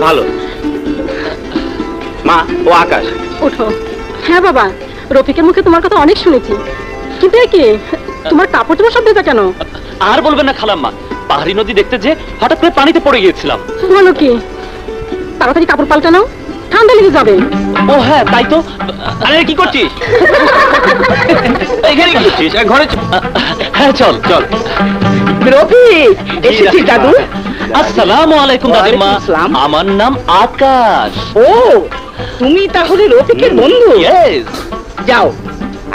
ভালো মা, ও আকাশ। ওঠো। হ্যাঁ বাবা, রফিকের মুখে তোমার কথা অনেক শুনেছি, কিন্তু এ কি তোমার কাপড় চোপড় সব ভেজা কেন? আর বলবেন না খালাম্মা, পাহাড়ি নদী দেখতে যে হঠাৎ করে পানিতে পড়ে গিয়েছিলাম। বলো কি? তাড়াতাড়ি কাপড় পাল্টে নাও, ঠান্ডা লেগে যাবে। ও হ্যাঁ, তাই তো। আরে কি করছিস? এখানে কি করছিস? ঘরে হ্যাঁ চল চল। রফিক এসেছিস দাদু? আসসালামু আলাইকুম দাদিমা। ওয়ালাইকুম আসসালাম। আমার নাম আকাশ। ও তুমি তাহলে রফিকের বন্ধু? ইয়েস। যাও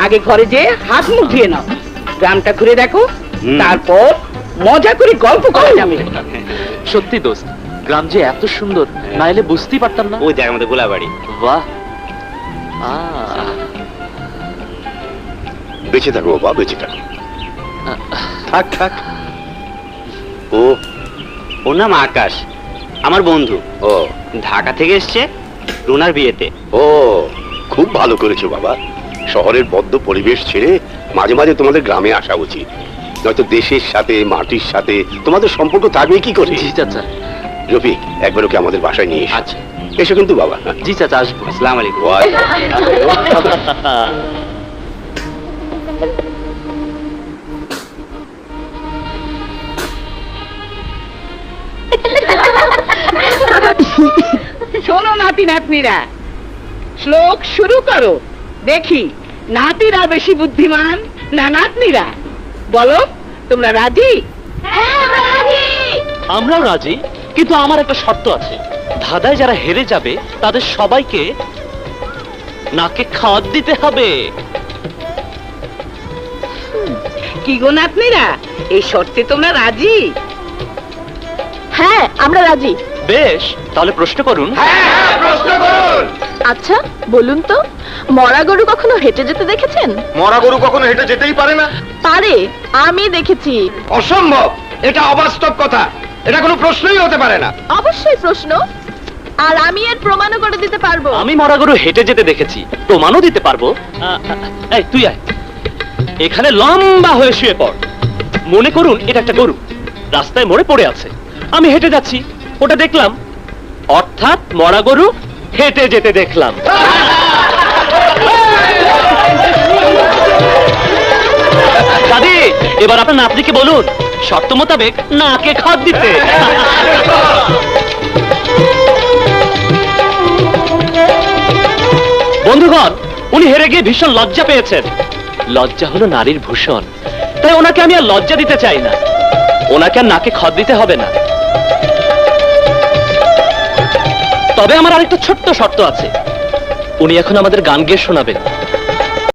আগে ঘরে যে হাত মুখ ধুয়ে নাও, গ্রামটা ঘুরে দেখো, তারপর মজা করে গল্প করা যাবে। সত্যি দোস্ত, গ্রাম যে এত সুন্দর, না এলে বুঝতেই পারতাম না। ওই দেখ আমাদের গোলাবাড়ি। বাহ। বেঁচে থাকো বাবা, বেঁচে থাকো। থাক থাক। ও ওর নাম আকাশ, আমার বন্ধু। ও ঢাকা থেকে এসছে রুনার বিয়েতে। ও খুব ভালো করেছো বাবা। শহরের বদ্ধ পরিবেশ ছেড়ে মাঝে মাঝে তোমাদের গ্রামে আসা উচিত, নয়তো দেশের সাথে মাটির সাথে তোমাদের সম্পর্ক থাকবে কি করে? জি চাচা। রফিক, একবার ওকে আমাদের বাসায় নিয়ে এসো। আচ্ছা। এসো কিন্তু বাবা। জি চাচা, আসবো। আসসালামু আলাইকুম। শোনো নাতি নাতনিরা, শ্লোক শুরু করো, দেখি নাতিরা বেশি বুদ্ধিমান না নাতনিরা? বলো, তোমরা রাজি? আমরাও রাজি, কিন্তু আমার একটা শর্ত আছে। ধাঁধায় যারা হেরে যাবে তাদের সবাইকে নাকে খাওয়াত দিতে হবে। কি গো নাতনিরা, এই শর্তে তোমরা রাজি? হ্যাঁ আমরা রাজি। বেশ, তাহলে প্রশ্ন করুন। আচ্ছা বলুন তো, মরা গরু কখনো হেঁটে যেতে দেখেছেন? মরা গরু কখনো হেঁটে যেতেই পারে না। পারে, আমি দেখেছি। অসম্ভব, এটা অবাস্তব কথা, এটা কোনো প্রশ্নই হতে পারে না। অবশ্যই প্রশ্ন, আর আমি এর প্রমাণও করে দিতে পারবো। আমি মরা গরু হেঁটে যেতে দেখেছি, প্রমাণও দিতে পারবো। এই তুই আয়, এখানে লম্বা হয়ে শুয়ে পড়। মনে করুন এটা একটা গরু, রাস্তায় মরে পড়ে আছে, আমি হেঁটে যাচ্ছি, ওটা দেখলাম, অর্থাৎ মরা গরু হেঁটে যেতে দেখলাম। দাদি, এবার আপনার নাতনিকে বলুন শর্ত মোতাবেক নাকে খাদ দিতে। বন্ধুগণ, উনি হেরে গিয়ে ভীষণ লজ্জা পেয়েছেন। লজ্জা হলো নারীর ভূষণ, তাই ওনাকে আমি আর লজ্জা দিতে চাই না। ওনাকে আর নাকে খদ দিতে হবে না। তবে আমার আরেকটা ছোট্ট শর্ত আছে, উনি এখন আমাদের গান গেয়ে শোনাবেন।